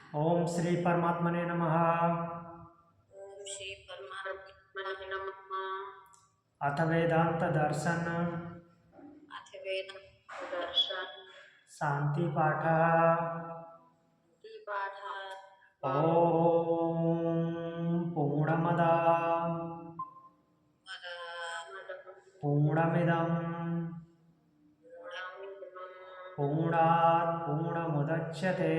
ओम श्री परमात्मने नमः। ओम श्री परमात्मने नमः। अथ वेदांत दर्शन अथ वेदांत दर्शन शांति पाठ। पाठ। ओम पूर्णमद पूर्णमिदं पूर्णात् पूर्णमुदच्यते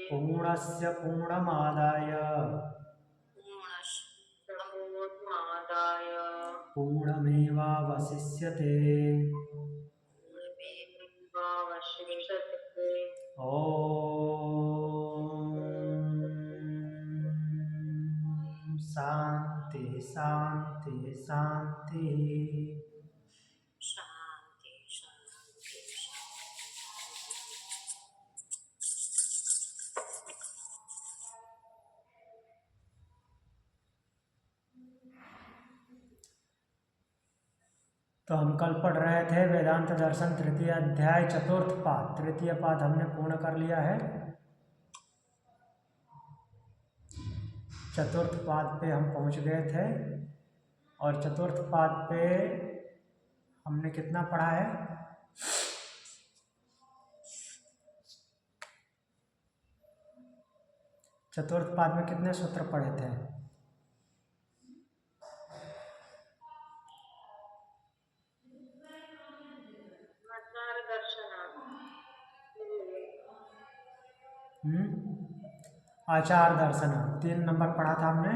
पूर्णस्य पूर्णमादाय पूर्णमेवावशिष्यते। ओम शांति शांति शांति। शांति शांति। तो हम कल पढ़ रहे थे वेदांत दर्शन तृतीय अध्याय चतुर्थ पाद। तृतीय पाद हमने पूर्ण कर लिया है। चतुर्थ पाद पे हम पहुंच गए थे और चतुर्थ पाद पे हमने कितना पढ़ा है? चतुर्थ पाद में कितने सूत्र पढ़े थे? आचार दर्शन 3 नंबर पढ़ा था हमने।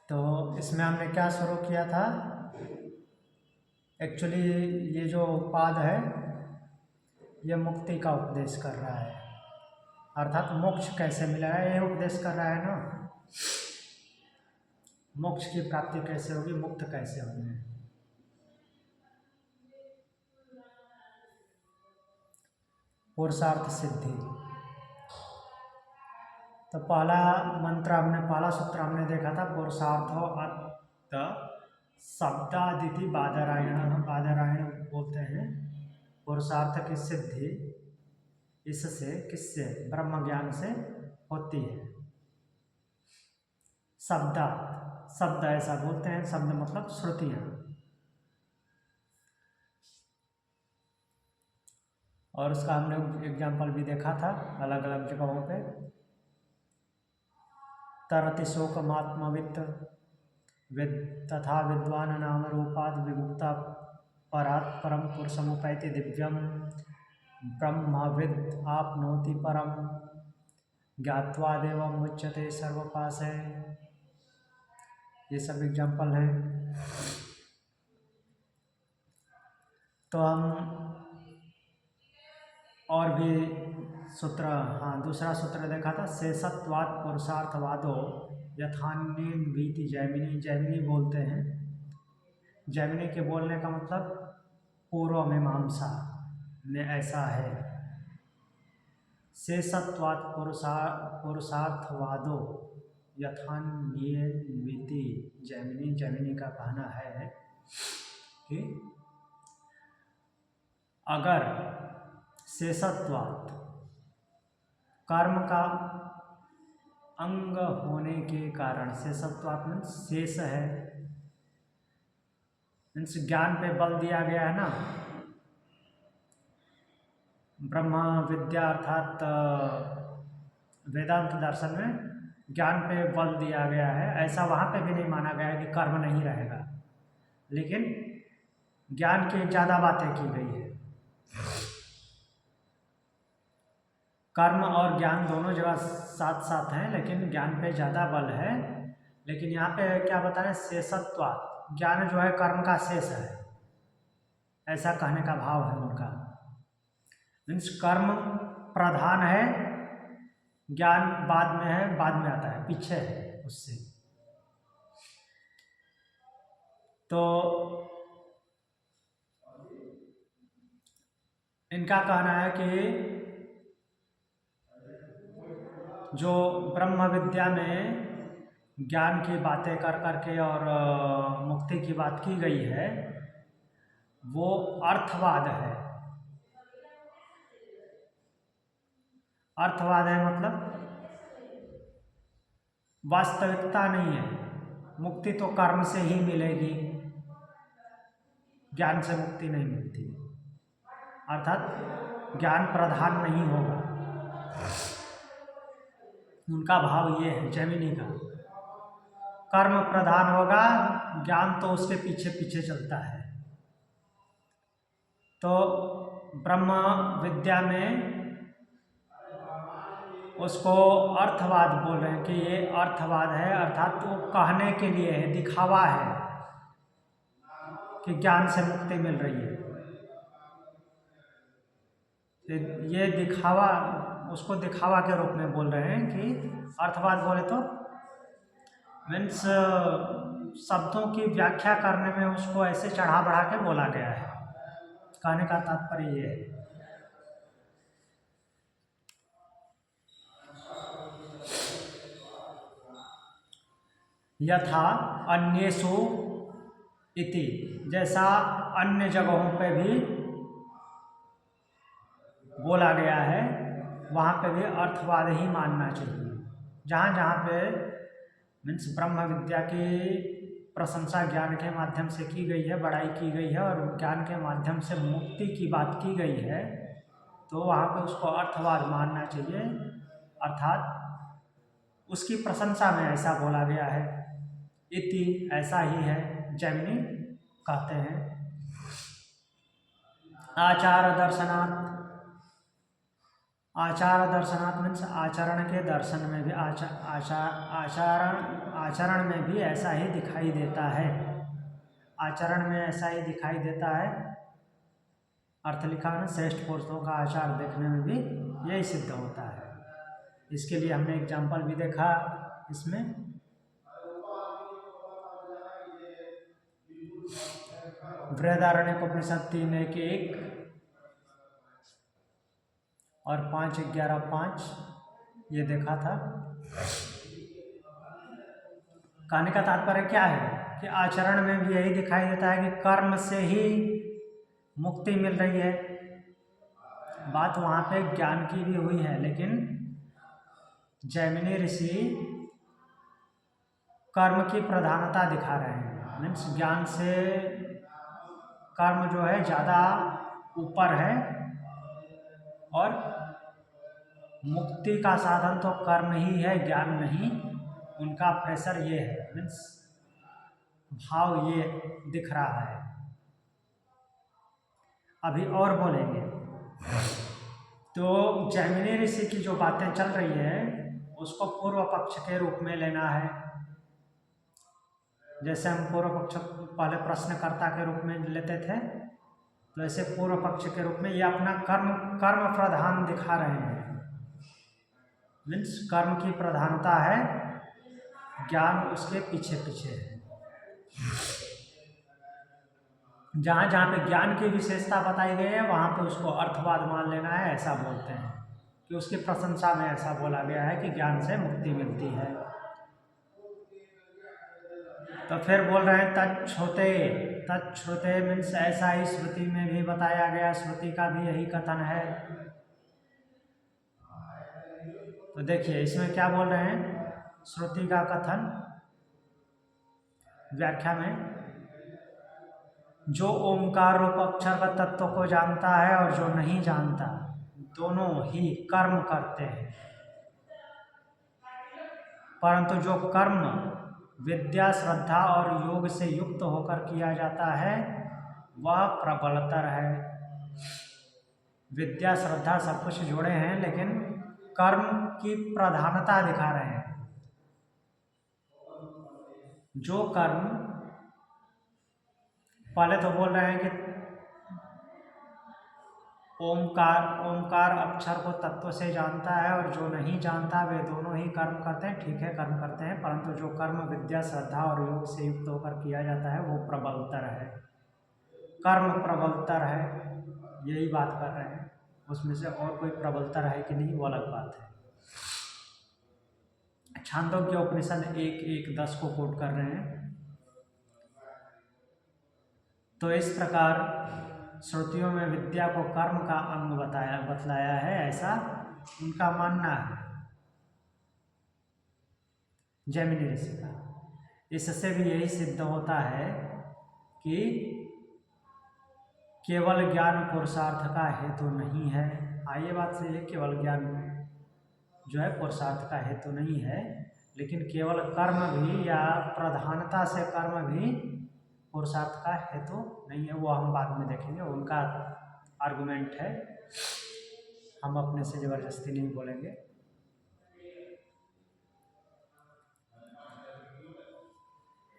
तो इसमें हमने क्या शुरू किया था? एक्चुअली ये जो पाद है ये मुक्ति का उपदेश कर रहा है, अर्थात मोक्ष कैसे मिला है ये उपदेश कर रहा है ना। मोक्ष की प्राप्ति कैसे होगी, मुक्त कैसे होंगे। पुरुषार्थ सिद्धि। तो पहला मंत्र हमने, पहला सूत्र हमने देखा था, पुरुषार्थो अत शब्दादिति बादरायण। बादरायण बोलते हैं पुरुषार्थ की सिद्धि इससे, किससे? ब्रह्म ज्ञान से होती है। शब्दात, शब्द ऐसा बोलते हैं, शब्द मतलब श्रुतियाँ। और उसका हमने एग्जाम्पल भी देखा था अलग अलग जगहों पे। तरति शोकमात्मवित्त विद तथा विद्वान नाम रूपाद विमुक्ता परात् परम पुरुषमुपैति दिव्यम ब्रह्मविद आपनोति परम ज्ञात्वा देवम उच्यते सर्वपासे। ये सब एग्जाम्पल हैं। तो हम और भी सूत्र, दूसरा सूत्र देखा था, शेषत्वात् पुरुषार्थवादो यथान्येन जैमिनी। जैमिनी बोलते हैं, जैमिनी के बोलने का मतलब पूर्व मीमांसा में ऐसा है। शेषत्वात् पुरुषार्थवादो यथान्येन जैमिनी। जैमिनी का कहना है कि अगर शेषत्वात् कर्म का अंग होने के कारण, शेषत्वात् मीन्स शेष है, मीन्स ज्ञान पे बल दिया गया है ना। ब्रह्म विद्या अर्थात वेदांत दर्शन में ज्ञान पे बल दिया गया है। ऐसा वहाँ पे भी नहीं माना गया है कि कर्म नहीं रहेगा, लेकिन ज्ञान की ज़्यादा बातें की गई है। कर्म और ज्ञान दोनों जगह साथ साथ हैं, लेकिन ज्ञान पे ज़्यादा बल है। लेकिन यहाँ पे क्या बता रहे हैं? शेषत्वात्, ज्ञान जो है कर्म का शेष है, ऐसा कहने का भाव है उनका। मीन्स कर्म प्रधान है, ज्ञान बाद में है, बाद में आता है, पीछे है उससे। तो इनका कहना है कि जो ब्रह्म विद्या में ज्ञान की बातें कर करके और मुक्ति की बात की गई है, वो अर्थवाद है। अर्थवाद है मतलब वास्तविकता नहीं है। मुक्ति तो कर्म से ही मिलेगी, ज्ञान से मुक्ति नहीं मिलती, अर्थात ज्ञान प्रधान नहीं होगा। उनका भाव ये है जैमिनी का, कर्म प्रधान होगा, ज्ञान तो उसके पीछे पीछे चलता है। तो ब्रह्म विद्या में उसको अर्थवाद बोल रहे हैं कि ये अर्थवाद है, अर्थात वो कहने के लिए है, दिखावा है कि ज्ञान से मुक्ति मिल रही है। ये दिखावा, उसको दिखावा के रूप में बोल रहे हैं कि अर्थवाद बोले तो मीन्स शब्दों की व्याख्या करने में उसको ऐसे चढ़ा बढ़ा के बोला गया है। कहने का तात्पर्य ये है। यथा अन्येषु इति, जैसा अन्य जगहों पे भी बोला गया है, वहाँ पे भी अर्थवाद ही मानना चाहिए। जहाँ जहाँ पे मीन्स ब्रह्म विद्या की प्रशंसा ज्ञान के माध्यम से की गई है, बड़ाई की गई है, और ज्ञान के माध्यम से मुक्ति की बात की गई है, तो वहाँ पे उसको अर्थवाद मानना चाहिए। अर्थात उसकी प्रशंसा में ऐसा बोला गया है। इति ऐसा ही है, जैमिनी कहते हैं। आचार दर्शनात्, आचार दर्शनात् मीन्स आचरण के दर्शन में भी आचरण में भी ऐसा ही दिखाई देता है। आचरण में ऐसा ही दिखाई देता है। अर्थ लिखा है, श्रेष्ठ पुरुषों का आचार देखने में भी यही सिद्ध होता है। इसके लिए हमने एग्जाम्पल भी देखा इसमें। बृहदारण्यकोपनिषद 3:1-1 और 5:11-5 ये देखा था। कहने का तात्पर्य क्या है कि आचरण में भी यही दिखाई देता है कि कर्म से ही मुक्ति मिल रही है। बात वहाँ पे ज्ञान की भी हुई है, लेकिन जैमिनी ऋषि कर्म की प्रधानता दिखा रहे हैं। मीन्स ज्ञान से कर्म जो है ज़्यादा ऊपर है, और मुक्ति का साधन तो कर्म ही है, ज्ञान नहीं। उनका प्रेशर ये है, मीन्स भाव ये दिख रहा है। अभी और बोलेंगे। तो जैमिनी ऋषि की जो बातें चल रही है उसको पूर्व पक्ष के रूप में लेना है। जैसे हम पूर्व पक्ष पहले प्रश्नकर्ता के रूप में लेते थे, तो ऐसे पूर्व पक्ष के रूप में ये अपना कर्म प्रधान दिखा रहे हैं। मीन्स कर्म की प्रधानता है, ज्ञान उसके पीछे पीछे है। जहाँ जहाँ पे ज्ञान की विशेषता बताई गई है वहाँ पे उसको अर्थवाद मान लेना है, ऐसा बोलते हैं कि उसकी प्रशंसा में ऐसा बोला गया है कि ज्ञान से मुक्ति मिलती है। तो फिर बोल रहे हैं तच्छ्रुते। तच्छ्रुते मीन्स ऐसा ही श्रुति में भी बताया गया, श्रुति का भी यही कथन है। तो देखिए इसमें क्या बोल रहे हैं, श्रुति का कथन व्याख्या में, जो ओंकार रूप अक्षर का तत्व को जानता है और जो नहीं जानता, दोनों ही कर्म करते हैं, परंतु जो कर्म विद्या श्रद्धा और योग से युक्त होकर किया जाता है वह प्रबलतर है। विद्या श्रद्धा सब कुछ जोड़े हैं, लेकिन कर्म की प्रधानता दिखा रहे हैं। जो कर्म, पहले तो बोल रहे हैं कि ओंकार अक्षर को तत्व से जानता है और जो नहीं जानता वे दोनों ही कर्म करते हैं। ठीक है, कर्म करते हैं, परंतु जो कर्म विद्या श्रद्धा और योग से युक्त होकर किया जाता है वो प्रबलतर है। कर्म प्रबलतर है, यही बात कर रहे हैं। उसमें से और कोई प्रबलतर है कि नहीं वो अलग बात है। छांदोग्य उपनिषद 1:1-10 को कोट कर रहे हैं। तो इस प्रकार श्रुतियों में विद्या को कर्म का अंग बतलाया है, ऐसा उनका मानना है, जैमिनी ऋषि का। इससे भी यही सिद्ध होता है कि केवल ज्ञान पुरुषार्थ का हेतु नहीं है। ये बात सही है, केवल ज्ञान जो है पुरुषार्थ का हेतु नहीं है, लेकिन केवल कर्म भी या प्रधानता से कर्म भी पुरुषार्थ का हेतु नहीं है। वो हम बाद में देखेंगे, उनका आर्गुमेंट है, हम अपने से जबरदस्ती नहीं बोलेंगे।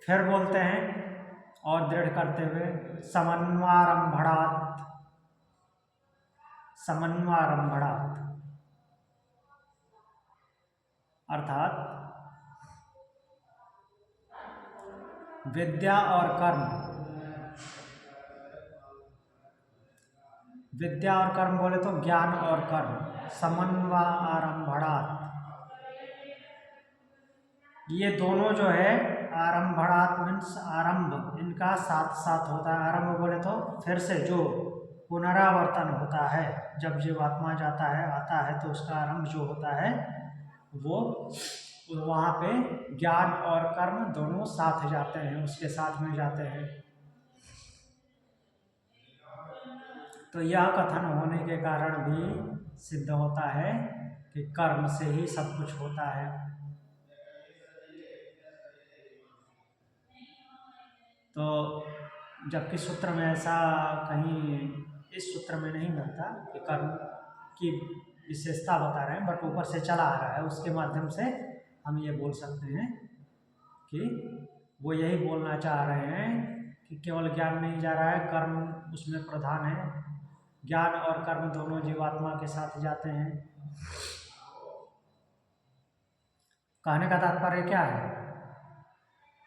फिर बोलते हैं और दृढ़ करते हुए, समन्वारंभणात्, समन्वारंभणात् अर्थात विद्या और कर्म, विद्या और कर्म बोले तो ज्ञान और कर्म, समन्वारंभणात्, ये दोनों जो है आरंभणात् मीन्स आरंभ, इनका साथ साथ होता है। आरंभ बोले तो फिर से जो पुनरावर्तन होता है, जब जीवात्मा जाता है आता है तो उसका आरंभ जो होता है वो वहाँ पे ज्ञान और कर्म दोनों साथ जाते हैं, उसके साथ में जाते हैं। तो यह कथन होने के कारण भी सिद्ध होता है कि कर्म से ही सब कुछ होता है। तो जबकि सूत्र में ऐसा कहीं इस सूत्र में नहीं मिलता कि कर्म की विशेषता बता रहे हैं, बट ऊपर से चला आ रहा है, उसके माध्यम से हम ये बोल सकते हैं कि वो यही बोलना चाह रहे हैं कि केवल ज्ञान नहीं जा रहा है, कर्म उसमें प्रधान है, ज्ञान और कर्म दोनों जीवात्मा के साथ जाते हैं। कहने का तात्पर्य क्या है,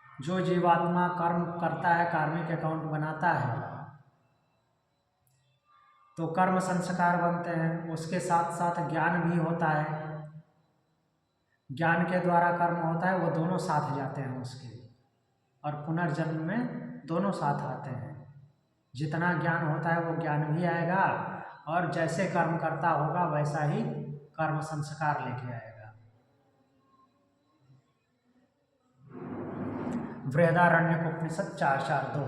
जो जीवात्मा कर्म करता है, कार्मिक अकाउंट बनाता है, तो कर्म संस्कार बनते हैं, उसके साथ साथ ज्ञान भी होता है, ज्ञान के द्वारा कर्म होता है, वो दोनों साथ जाते हैं उसके, और पुनर्जन्म में दोनों साथ आते हैं। जितना ज्ञान होता है वो ज्ञान भी आएगा, और जैसे कर्म करता होगा वैसा ही कर्म संस्कार लेके आएगा। बृहदारण्यकोपनिषद 4:4-2,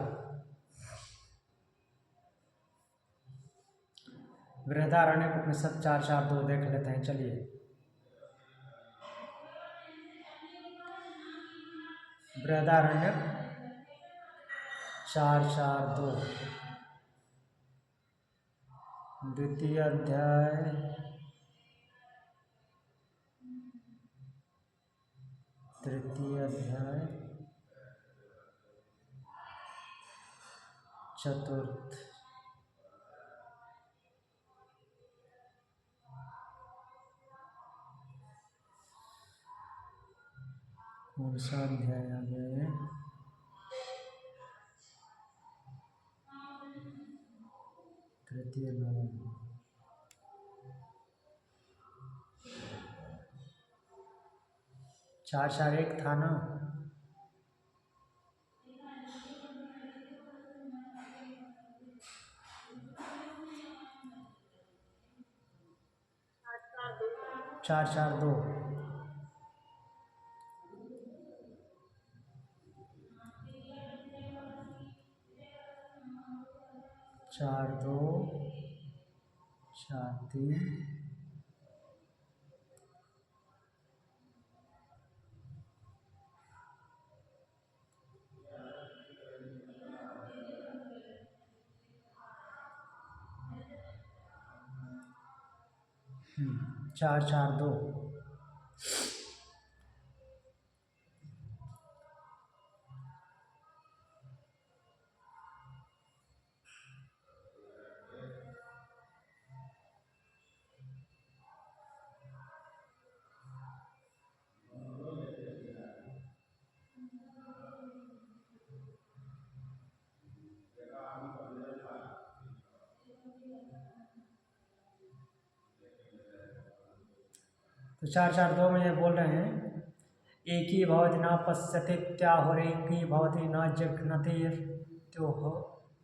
बृहदारण्यकोपनिषद 4:4-2 देख लेते हैं। चलिए, बृहदारण्यक 4:4-2 द्वितीय अध्याय तृतीय अध्याय चतुर्थ कौन सा अध्याय आ गया है? तृतीय नवम 4:4-1 था ना? चार चार दो चार दो 4-3 4:4-2 तो 4:4-2 में ये बोल रहे हैं, एक ही भवति न पश्यति त्याहुरेकी भवति न जघ्नतिर्त्योह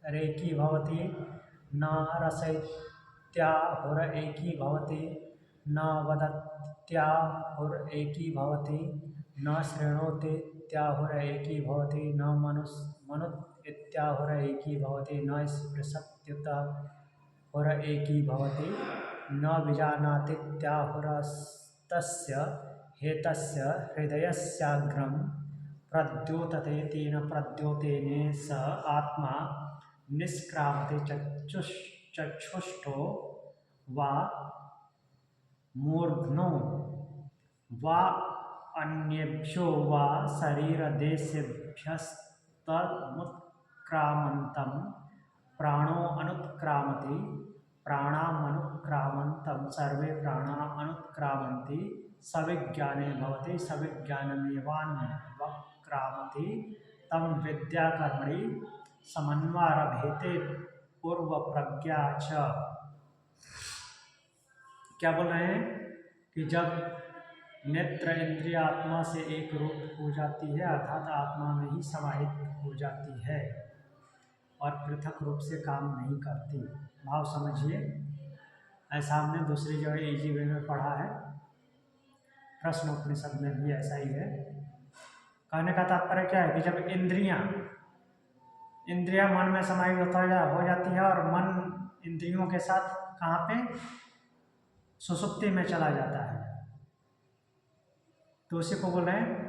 रेकी भवति, न रसयत्याहुरेकी भवति, न वदत्याहुरेकी भवति, न शृणोतीत्याहुरेकी भवति, न मनुत्याहुरेकी भवति, न स्पृशत्युताहुरेकी भवति, न विजानातीत्याहुरस्तस्य हेतस्य हृदयस्याग्रं प्रद्योतते, तेन प्रद्योतेने स आत्मा निष्क्रामते चक्षुष्टो वा मूर्ध्नो वा अन्येभ्यो वा शरीरदेशेभ्यस्तमुत्क्रामन्तं प्राणो अनुत्क्रामति, प्राणामनुक्रामन्तं सर्वे प्राणा अनुत्क्रामन्ति, सविज्ञाने भवति, सविज्ञानमेवान्वक्रामति, तं विद्याकर्मणि समन्वारभेते पूर्व प्रज्ञा च। क्या बोल रहे हैं कि जब नेत्र इंद्रिय आत्मा से एक रूप हो जाती है, अर्थात आत्मा में ही समाहित हो जाती है और पृथक रूप से काम नहीं करती। भाव समझिए, ऐसा हमने दूसरी जगह इजी वे में पढ़ा है, प्रश्न उपनिषद में भी ऐसा ही है। कहने का तात्पर्य क्या है कि जब इंद्रियां मन में समाहित हो जाती है और मन इंद्रियों के साथ कहाँ पे, सुषुप्ति में चला जाता है, तो उसी को बोल रहे हैं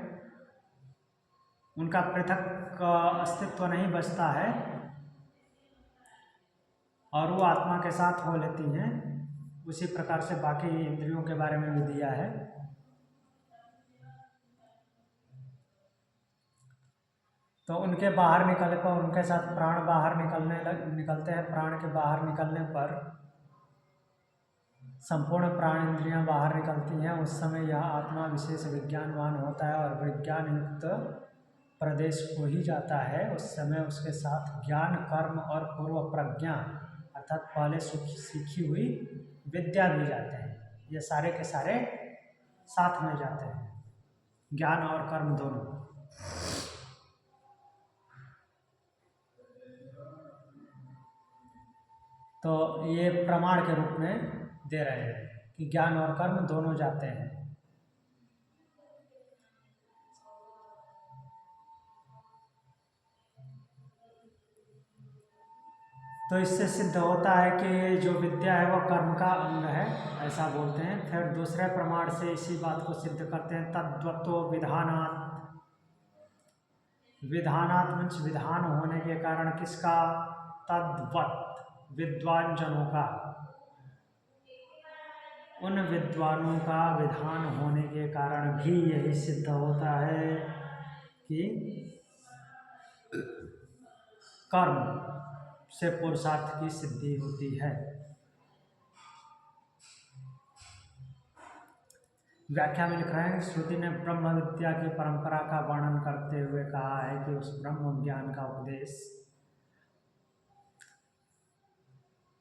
उनका पृथक अस्तित्व नहीं बचता है और वो आत्मा के साथ हो लेती हैं। उसी प्रकार से बाकी इंद्रियों के बारे में भी दिया है। तो उनके बाहर निकलने पर, उनके साथ प्राण बाहर निकलते हैं। प्राण के बाहर निकलने पर संपूर्ण प्राण इंद्रियां बाहर निकलती हैं। उस समय यह आत्मा विशेष विज्ञानवान होता है और विज्ञान युक्त प्रदेश को ही जाता है। उस समय उसके साथ ज्ञान, कर्म और पूर्व प्रज्ञा अर्थात पहले सीखी हुई विद्या भी जाते हैं। ये सारे के सारे साथ में जाते हैं, ज्ञान और कर्म दोनों। तो ये प्रमाण के रूप में दे रहे हैं कि ज्ञान और कर्म दोनों जाते हैं। तो इससे सिद्ध होता है कि जो विद्या है वह कर्म का अंग है, ऐसा बोलते हैं। फिर दूसरे प्रमाण से इसी बात को सिद्ध करते हैं। तद्वतो विधानात्, विधानात् मीन्स विधान होने के कारण किसका, तद्वत विद्वान जनों का, उन विद्वानों का विधान होने के कारण भी यही सिद्ध होता है कि कर्म से पुरुषार्थ की सिद्धि होती है। व्याख्या में लिख रहे हैं, श्रुति ने ब्रह्म विद्या की परंपरा का वर्णन करते हुए कहा है कि उस ब्रह्म ज्ञान का उपदेश,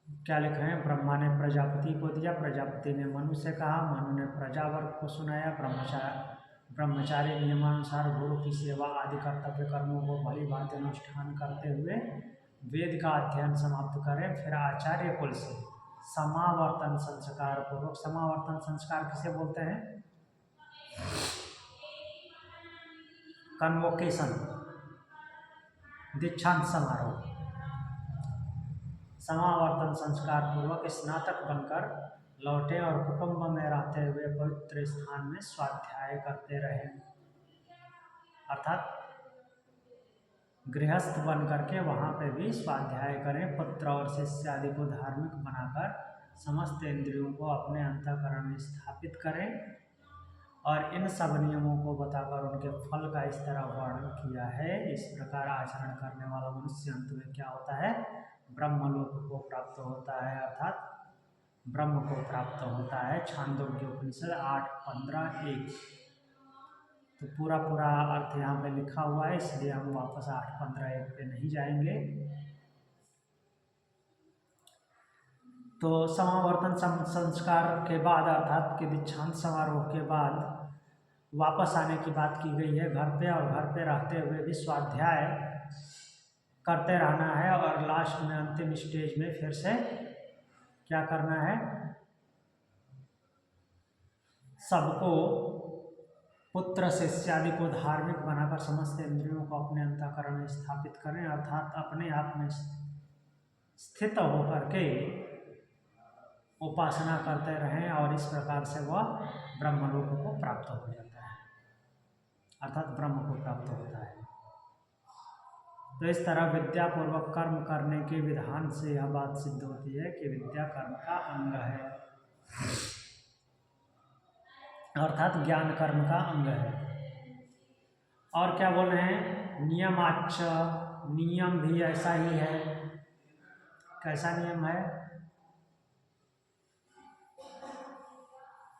क्या लिख रहे हैं, ब्रह्मा ने प्रजापति को दिया, प्रजापति ने मनु से कहा, मनु ने प्रजावर्ग को सुनाया। ब्रह्मचारी नियमानुसार गुरु की सेवा आदि कर्तव्य कर्मों को भली भांति अनुष्ठान करते हुए वेद का अध्ययन समाप्त करें। फिर आचार्य कुल से समावर्तन संस्कार पूर्वक, समावर्तन संस्कार किसे बोलते हैं, कन्वोकेशन, दीक्षांत समारोह, समावर्तन संस्कार पूर्वक स्नातक बनकर लौटे और कुटुंब में रहते हुए पवित्र स्थान में स्वाध्याय करते रहे। अर्थात गृहस्थ बन करके वहाँ पे भी स्वाध्याय करें। पुत्र और शिष्य आदि को धार्मिक बनाकर समस्त इंद्रियों को अपने अंतःकरण में स्थापित करें और इन सब नियमों को बताकर उनके फल का इस तरह वर्णन किया है। इस प्रकार आचरण करने वाला मनुष्य अंत में क्या होता है, ब्रह्मलोक को प्राप्त होता है, अर्थात ब्रह्म को प्राप्त होता है। छांदोग्य उपनिषद 8:15-1। तो पूरा अर्थ यहाँ पे लिखा हुआ है, इसलिए हम वापस 8:15-1 पे नहीं जाएंगे। तो समावर्तन संस्कार के बाद अर्थात कि दीक्षांत समारोह के बाद वापस आने की बात की गई है घर पे, और घर पे रहते हुए भी स्वाध्याय करते रहना है और लास्ट में अंतिम स्टेज में फिर से क्या करना है, सबको पुत्र शिष्य आदि को धार्मिक बनाकर समस्त इंद्रियों को अपने अंतःकरण में स्थापित करें, अर्थात अपने आप में स्थित होकर के उपासना करते रहें और इस प्रकार से वह ब्रह्मलोक को प्राप्त हो जाता है, अर्थात ब्रह्म को प्राप्त होता है। तो इस तरह विद्यापूर्वक कर्म करने के विधान से यह बात सिद्ध होती है कि विद्या कर्म का अंग है, अर्थात ज्ञान कर्म का अंग है। और क्या बोल रहे हैं, नियमाच, नियम भी ऐसा ही है। कैसा नियम है?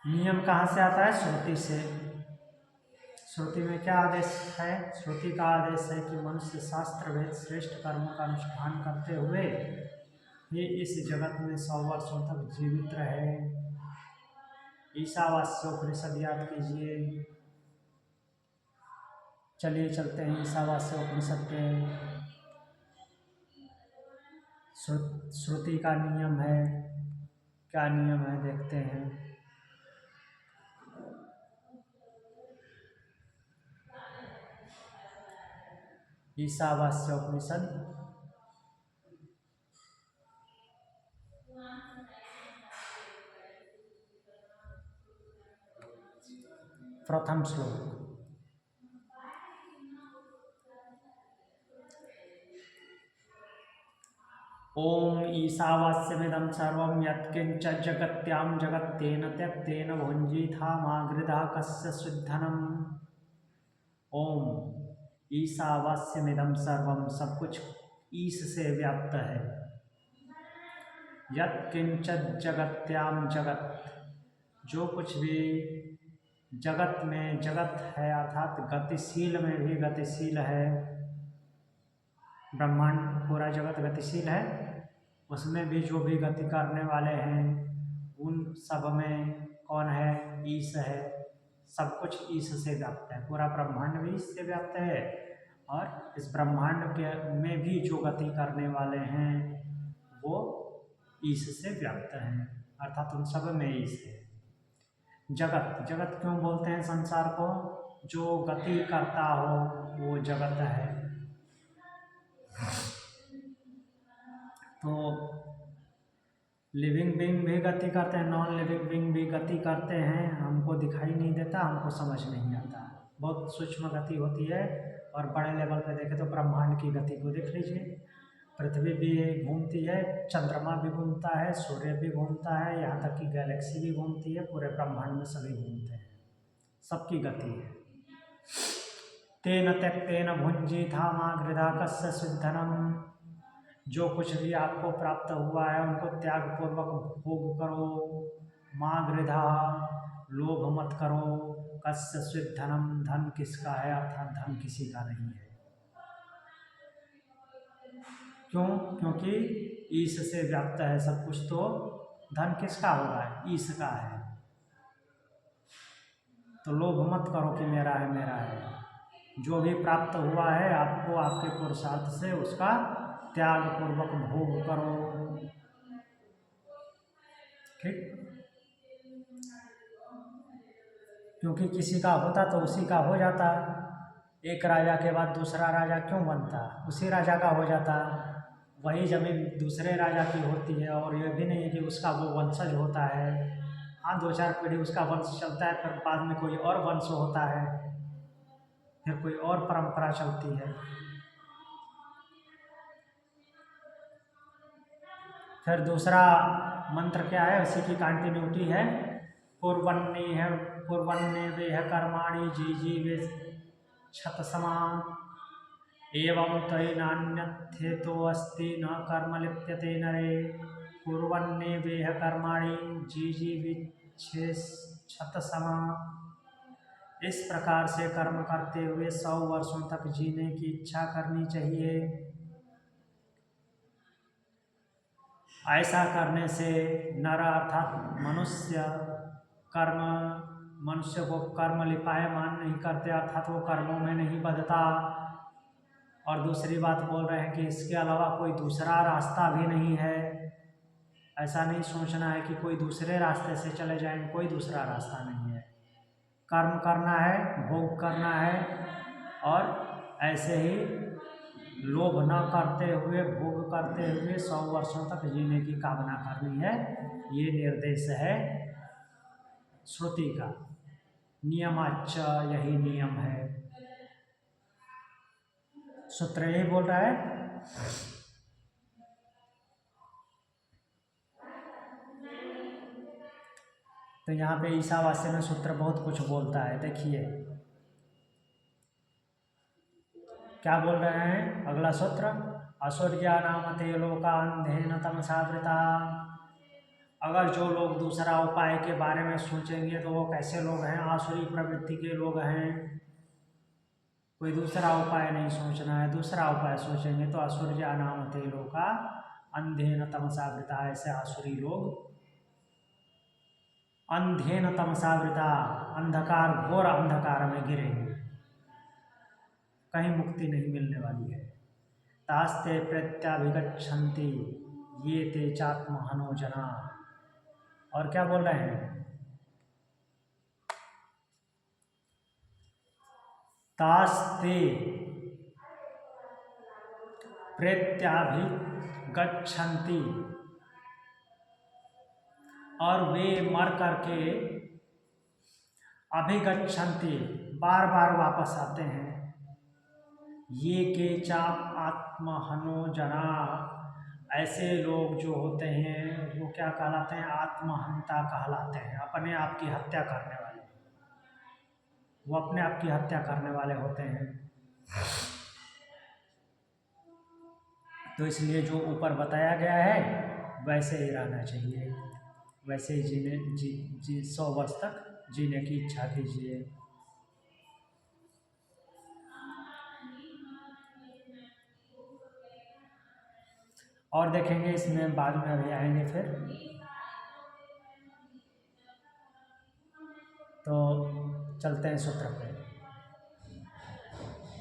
नियम कहाँ से आता है? श्रुति से। श्रुति में क्या आदेश है? श्रुति का आदेश है कि मनुष्य शास्त्र वेद श्रेष्ठ कर्मों का अनुष्ठान करते हुए ही इस जगत में 100 वर्षों तक जीवित रहे। ईशावास्योपनिषद याद कीजिए। चलिए चलते हैं ईशावास्योपनिषद पे। श्रुति का नियम है, क्या नियम है देखते हैं। ईशावास्योपनिषद प्रथम श्लोक। ओम ईशावास्यमिदं सर्वं यत्किंच जगत्यां जगत्तेन त्यक्तेन भुञ्जीथामागृधा कस्य शुद्धनम्। ओम ईशावास्यमिदं सर्वं, सब कुछ ईश से व्याप्त है। यत्किंच जगत्यां जगत, जो कुछ भी जगत में जगत है, अर्थात गतिशील में भी गतिशील है। ब्रह्मांड पूरा जगत गतिशील है, उसमें भी जो भी गति करने वाले हैं उन सब में कौन है? ईश है। सब कुछ ईश से व्याप्त है, पूरा ब्रह्मांड भी ईश से व्याप्त है और इस ब्रह्मांड के में भी जो गति करने वाले हैं वो ईश से व्याप्त हैं, अर्थात उन सब में ईश है। जगत, जगत क्यों बोलते हैं संसार को? जो गति करता हो वो जगत है। तो लिविंग बीइंग भी गति करते हैं, नॉन लिविंग बीइंग भी गति करते हैं, हमको दिखाई नहीं देता, हमको समझ नहीं आता, बहुत सूक्ष्म गति होती है। और बड़े लेवल पे देखें तो ब्रह्मांड की गति को देख लीजिए, पृथ्वी भी घूमती है, चंद्रमा भी घूमता है, सूर्य भी घूमता है, यहाँ तक कि गैलेक्सी भी घूमती है, पूरे ब्रह्मांड में सभी घूमते हैं, सबकी गति है। तेन त्यक्तेन भुञ्जीथामागृधा कस्य शुद्धनम्, जो कुछ भी आपको प्राप्त हुआ है उनको त्याग पूर्वक भोग करो। माँ गृधा, लोभ मत करो। कस्य शुद्धनम, धन किसका है? अर्थात धन किसी का नहीं है। क्यों? क्योंकि ईश से व्याप्त है सब कुछ, तो धन किसका होगा? ईश का है। तो लोभ मत करो कि मेरा है मेरा है। जो भी प्राप्त हुआ है आपको आपके पुरुषार्थ से उसका त्याग पूर्वक भोग करो। ठीक? क्योंकि किसी का होता तो उसी का हो जाता। एक राजा के बाद दूसरा राजा क्यों बनता? उसी राजा का हो जाता। वही जमीन दूसरे राजा की होती है और यह भी नहीं है कि उसका वो वंशज होता है। हाँ, 2-4 पीढ़ी उसका वंश चलता है, फिर बाद में कोई और वंश होता है, फिर कोई और परंपरा चलती है। फिर दूसरा मंत्र क्या है? उसी की कंटिन्यूटी है। पूर्वन्नी है, पूर्वन्ने वे है कर्माणि जीजीवे क्षतसमा एवं तयि नान्यथेतो अस्ति न कर्म लिप्यते नरे। पूर्वन्ने वे है कर्माणि जीजीवे क्षतसमा, इस प्रकार से कर्म करते हुए 100 वर्षों तक जीने की इच्छा करनी चाहिए। ऐसा करने से नर अर्थात मनुष्य मनुष्य को कर्म लिपायमान नहीं करते, अर्थात वो कर्मों में नहीं बंधता। और दूसरी बात बोल रहे हैं कि इसके अलावा कोई दूसरा रास्ता भी नहीं है। ऐसा नहीं सोचना है कि कोई दूसरे रास्ते से चले जाएं, कोई दूसरा रास्ता नहीं है। कर्म करना है, भोग करना है, और ऐसे ही लोभ न करते हुए, भोग करते हुए 100 वर्षों तक जीने की कामना करनी है। ये निर्देश है श्रुति का। नियमाच, यही नियम है। सूत्र यही बोल रहा है। तो यहाँ पे ईशावास्य में सूत्र बहुत कुछ बोलता है। देखिए क्या बोल रहे हैं। अगला सूत्र, असुर्या नाम ते लोकान्धेन तमसावृता। अगर जो लोग दूसरा उपाय के बारे में सोचेंगे तो वो कैसे लोग हैं? आसुरी प्रवृत्ति के लोग हैं। कोई दूसरा उपाय नहीं सोचना है। दूसरा उपाय सोचेंगे तो असुर्या नाम ते लोका अंधेन तमसावृता। ऐसे आसुरी लोग अंधेन तमसावृता, अंधकार, घोर अंधकार में गिरेंगे, कहीं मुक्ति नहीं मिलने वाली है। तास्ते प्रत्याभिगच्छन्ति ये ते चात्महनो जना। और क्या बोल रहे हैं? तास्ते प्रत्याभिगच्छन्ति, और वे मर करके अभिगच्छन्ति, बार बार वापस आते हैं। ये के चाप आत्महनो जना, ऐसे लोग जो होते हैं वो क्या कहलाते हैं? आत्महंता कहलाते हैं। अपने आप की हत्या करने वाले, वो अपने आप की हत्या करने वाले होते हैं। तो इसलिए जो ऊपर बताया गया है वैसे ही रहना चाहिए, वैसे ही जीने 100 वर्ष तक जीने की इच्छा कीजिए। और देखेंगे इसमें बाद में, अभी आएंगे फिर। तो चलते हैं सूत्र पे।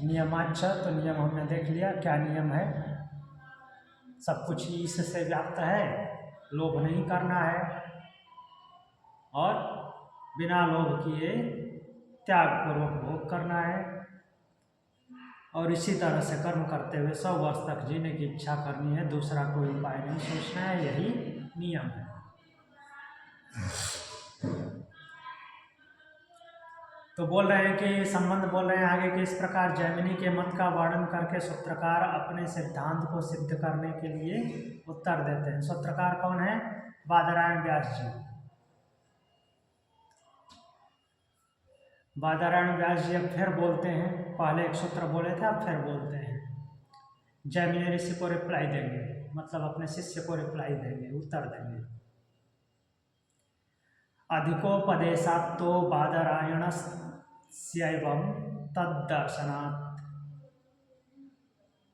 नियमाच, तो नियम हमने देख लिया। क्या नियम है? सब कुछ इससे व्याप्त है, लोभ नहीं करना है, और बिना लोभ किए त्याग पूर्वक भोग करना है, और इसी तरह से कर्म करते हुए 100 वर्ष तक जीने की इच्छा करनी है। दूसरा कोई उपाय नहीं सोचना है, यही नियम है। तो बोल रहे हैं कि संबंध बोल रहे हैं आगे कि इस प्रकार जैमिनी के मत का वर्णन करके सूत्रकार अपने सिद्धांत को सिद्ध करने के लिए उत्तर देते हैं। सूत्रकार कौन है? बादरायण व्यास जी। बादरायण व्यास जी अब फिर बोलते हैं। पहले एक सूत्र बोले थे, अब फिर बोलते हैं। जैमिनी ऋषि को रिप्लाई देंगे, मतलब अपने शिष्य को रिप्लाई देंगे, उत्तर देंगे। अधिकोपदेशात् तो बादरायणस्यैवं तद्दर्शनात्।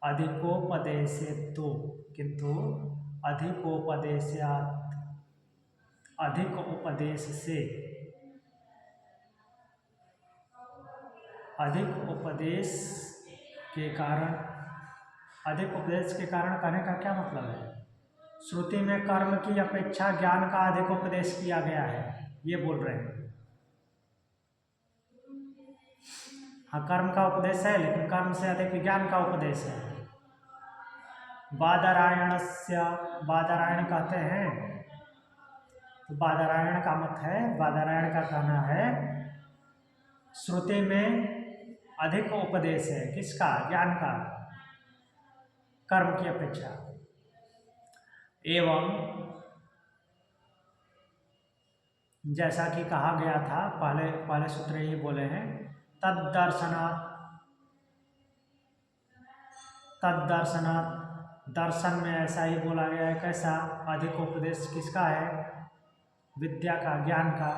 अधिकोपदेशे तो, किंतु अधिकोपदेशात्, अधिक उपदेश से, अधिक उपदेश के कारण, अधिक उपदेश के कारण कहने का क्या मतलब है? श्रुति में कर्म की अपेक्षा ज्ञान का अधिक उपदेश किया गया है, ये बोल रहे हैं। हाँ, कर्म का उपदेश है, लेकिन कर्म से अधिक ज्ञान का उपदेश है। बादरायणस्य, बादरायण कहते हैं, तो बादरायण का मत है, बादरायण का कहना है श्रुति में अधिक उपदेश है। किसका? ज्ञान का, कर्म की अपेक्षा। एवं जैसा कि कहा गया था, पहले सूत्र ही बोले हैं, तद्दर्शनात्, तद्दर्शनात्, दर्शन में ऐसा ही बोला गया है। कैसा? अधिक उपदेश किसका है? विद्या का, ज्ञान का।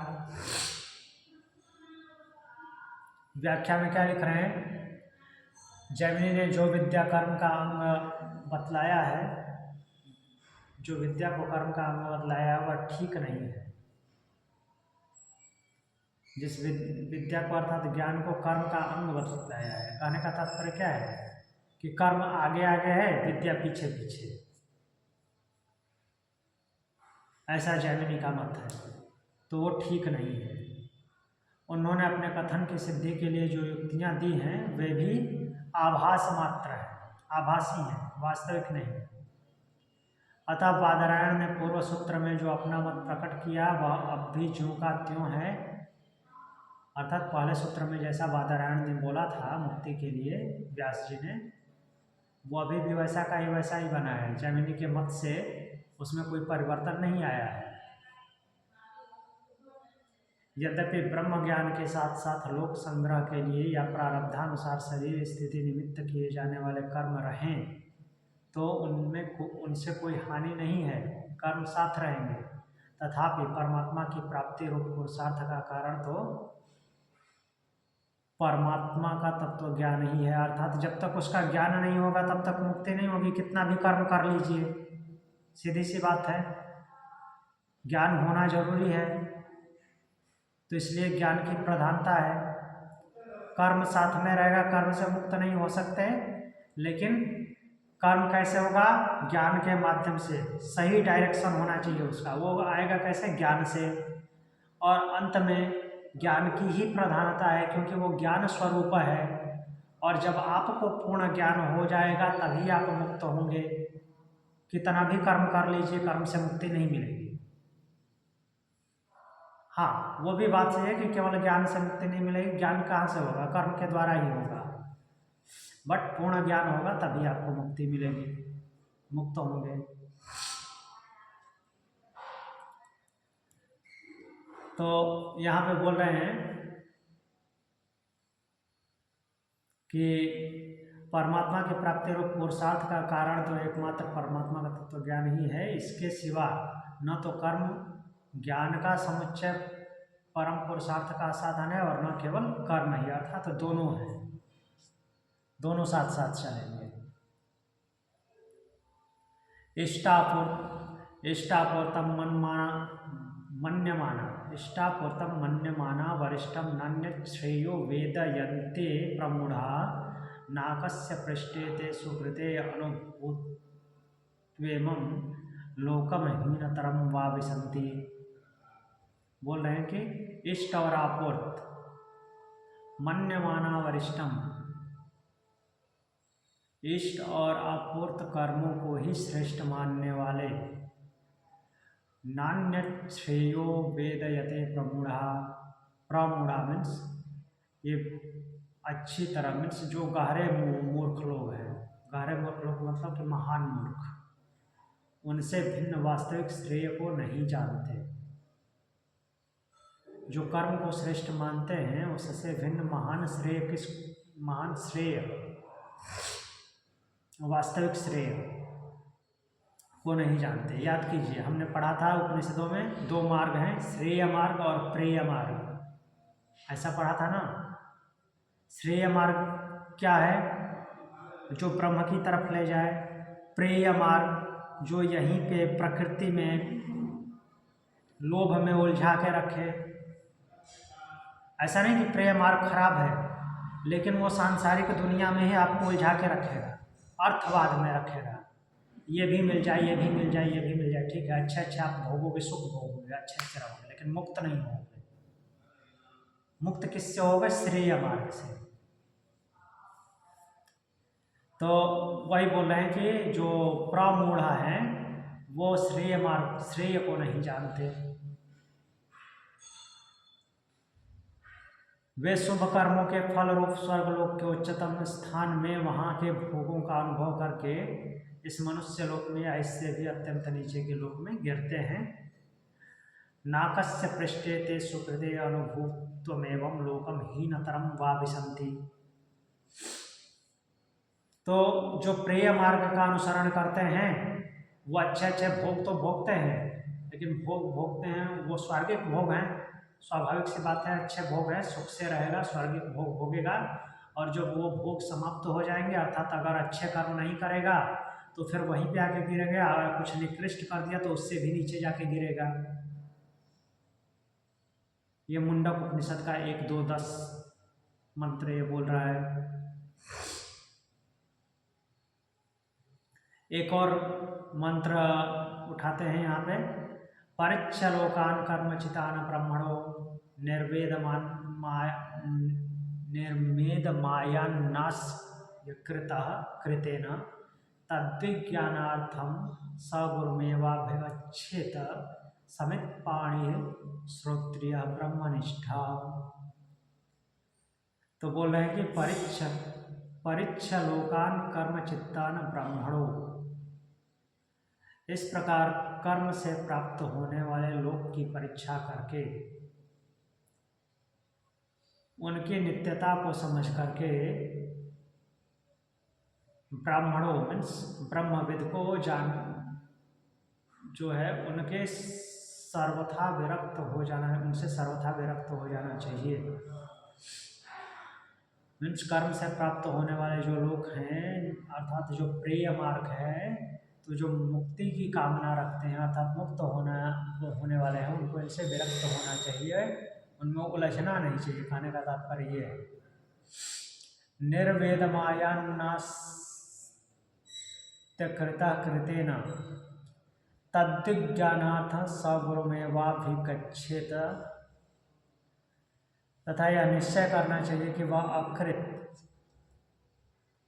व्याख्या में क्या लिख रहे हैं? जैमिनी ने जो विद्या कर्म का अंग बतलाया है, जो विद्या को कर्म का अंग बतलाया है वह ठीक नहीं है। जिस विद्या को अर्थात ज्ञान को कर्म का अंग बतलाया है, कहने का तात्पर्य क्या है कि कर्म आगे आगे है, विद्या पीछे पीछे, ऐसा जैमिनी का मत है। तो वो ठीक नहीं है। उन्होंने अपने कथन की सिद्धि के लिए जो युक्तियाँ दी हैं वे भी आभास मात्र है, आभासी हैं, वास्तविक नहीं। अतः बादरायण ने पूर्व सूत्र में जो अपना मत प्रकट किया वह अब भी ज्यों का त्यों है। अर्थात पहले सूत्र में जैसा बादरायण ने बोला था मुक्ति के लिए व्यास जी ने, वो अभी भी वैसा का ही वैसा ही बना है। जैमिनी के मत से उसमें कोई परिवर्तन नहीं आया है। यद्यपि ब्रह्म ज्ञान के साथ साथ लोक संग्रह के लिए या प्रारब्धानुसार शरीर स्थिति निमित्त किए जाने वाले कर्म रहें तो उनसे कोई हानि नहीं है, कर्म साथ रहेंगे। तथापि परमात्मा की प्राप्ति रूप पुरुषार्थ का कारण तो परमात्मा का तत्व ज्ञान ही है। अर्थात जब तक उसका ज्ञान नहीं होगा तब तक मुक्ति नहीं होगी, कितना भी कर्म कर लीजिए, सीधी सी बात है। ज्ञान होना जरूरी है, तो इसलिए ज्ञान की प्रधानता है। कर्म साथ में रहेगा, कर्म से मुक्त नहीं हो सकते, लेकिन कर्म कैसे होगा? ज्ञान के माध्यम से, सही डायरेक्शन होना चाहिए उसका, वो आएगा कैसे? ज्ञान से। और अंत में ज्ञान की ही प्रधानता है, क्योंकि वो ज्ञान स्वरूप है। और जब आपको पूर्ण ज्ञान हो जाएगा तभी आप मुक्त होंगे। कितना भी कर्म कर लीजिए, कर्म से मुक्ति नहीं मिलेगी। हाँ, वो भी बात सही है कि केवल ज्ञान से मुक्ति नहीं मिलेगी। ज्ञान कहाँ से होगा? कर्म के द्वारा ही होगा। बट पूर्ण ज्ञान होगा तभी आपको मुक्ति मिलेगी, मुक्त होंगे। तो यहाँ पे बोल रहे हैं कि परमात्मा की प्राप्ति रूप पुरुषार्थ का कारण तो एकमात्र परमात्मा का तत्व ज्ञान ही है। इसके सिवा न तो कर्म ज्ञान का समुच्चय परम पुरुषार्थ का साधन है और न केवल कर्म ही, अर्थात तो दोनों है, दोनों साथ साथ चलेंगे। इष्टापूर्तम मन्यमाना, इष्टापूर्तम मन्यमाना वरिष्ठम नान्यत् श्रेयो वेदयन्ते प्रमूढ़ा नाकस्य पृष्ठे ते सुकृते अनुभूत्वेमं लोकम हीनतरम वा विसन्ति। बोल रहे हैं कि इष्ट और आपूर्त, मन्यमाना वरिष्ठम, इष्ट और आपूर्त कर्मों को ही श्रेष्ठ मानने वाले, नान्यत् श्रेयो वेदयते प्रमूढ़ा, प्रमूढ़ा मीन्स ये अच्छी तरह, मीन्स जो गहरे मूर्ख लोग हैं, गहरे मूर्ख लोग मतलब कि महान मूर्ख, उनसे भिन्न वास्तविक श्रेय को नहीं जानते। जो कर्म को श्रेष्ठ मानते हैं उससे भिन्न महान श्रेय वास्तविक श्रेय को नहीं जानते। याद कीजिए, हमने पढ़ा था उपनिषदों में दो मार्ग हैं, श्रेय मार्ग और प्रेय मार्ग, ऐसा पढ़ा था ना। श्रेय मार्ग क्या है? जो ब्रह्म की तरफ ले जाए। प्रेय मार्ग जो यहीं पे प्रकृति में लोभ में उलझा के रखे। ऐसा नहीं कि प्रेय मार्ग खराब है, लेकिन वो सांसारिक दुनिया में ही आपको उलझा के रखेगा, अर्थवाद में रखेगा। ये भी मिल जाए, ये भी मिल जाए, ये भी मिल जाए, ठीक है, अच्छा अच्छा आप भोगोगे, सुख भोगोगे, अच्छे अच्छे रहोगे, लेकिन मुक्त नहीं होगे। मुक्त किससे होगा? श्रेय मार्ग से। तो वही बोल रहे हैं कि जो प्रमूढ़ा है वो श्रेय मार्ग, श्रेय को नहीं जानते। वे शुभ कर्मों के फल रूप स्वर्गलोक के उच्चतम स्थान में वहाँ के भोगों का अनुभव करके इस मनुष्य लोक में या इससे भी अत्यंत नीचे के लोक में गिरते हैं। नाकस्य पृष्ठे ते सुकृते अनुभूत्वमेवं लोकम हीनतरम वा विसन्ति। तो जो प्रेय मार्ग का अनुसरण करते हैं वो अच्छे अच्छे भोग तो भोगते हैं, लेकिन भोग भोगते हैं वो स्वर्गिक भोग हैं। स्वाभाविक सी बात है, अच्छे भोग है, सुख से रहेगा, स्वर्गिक भोग भोगेगा। और जब वो भोग समाप्त हो जाएंगे, अर्थात अगर अच्छे कर्म नहीं करेगा तो फिर वहीं पे आके गिरेगा, अगर कुछ निकृष्ट कर दिया तो उससे भी नीचे जाके गिरेगा। ये मुंडक उपनिषद का 1, 2, 10 मंत्र ये बोल रहा है। एक और मंत्र उठाते हैं यहाँ पे। परिच्छलोकान कर्मचितान ब्रह्मणो निर्वेदमान निर्मेदमायान्नास कृतः कृतेन तद्विज्ञानार्थम सगुरुमेवाभिगच्छेत समित पाणि श्रोत्रिय ब्रह्मनिष्ठा। तो बोल रहे हैं कि परिच्छलोकान कर्मचित्तान ब्रह्मणो, इस प्रकार कर्म से प्राप्त होने वाले लोक की परीक्षा करके उनकी नित्यता को समझ करके ब्राह्मणों मीन्स ब्रह्मविद को जान जो है उनके सर्वथा विरक्त हो जाना, उनसे सर्वथा विरक्त हो जाना चाहिए। मीन्स कर्म से प्राप्त होने वाले जो लोग हैं अर्थात जो प्रिय मार्ग है, तो जो मुक्ति की कामना रखते हैं अर्थात मुक्त होने वाले हैं, उनको इनसे विरक्त होना चाहिए, उनमें उलझना नहीं चाहिए। कहने का तात्पर्य ये है निर्वेदमायान्नास्त्यकृतः कृतेन तद्विज्ञानार्थ सगुरुमेवाभिगच्छेत, तथा यह निश्चय करना चाहिए कि वह अकृत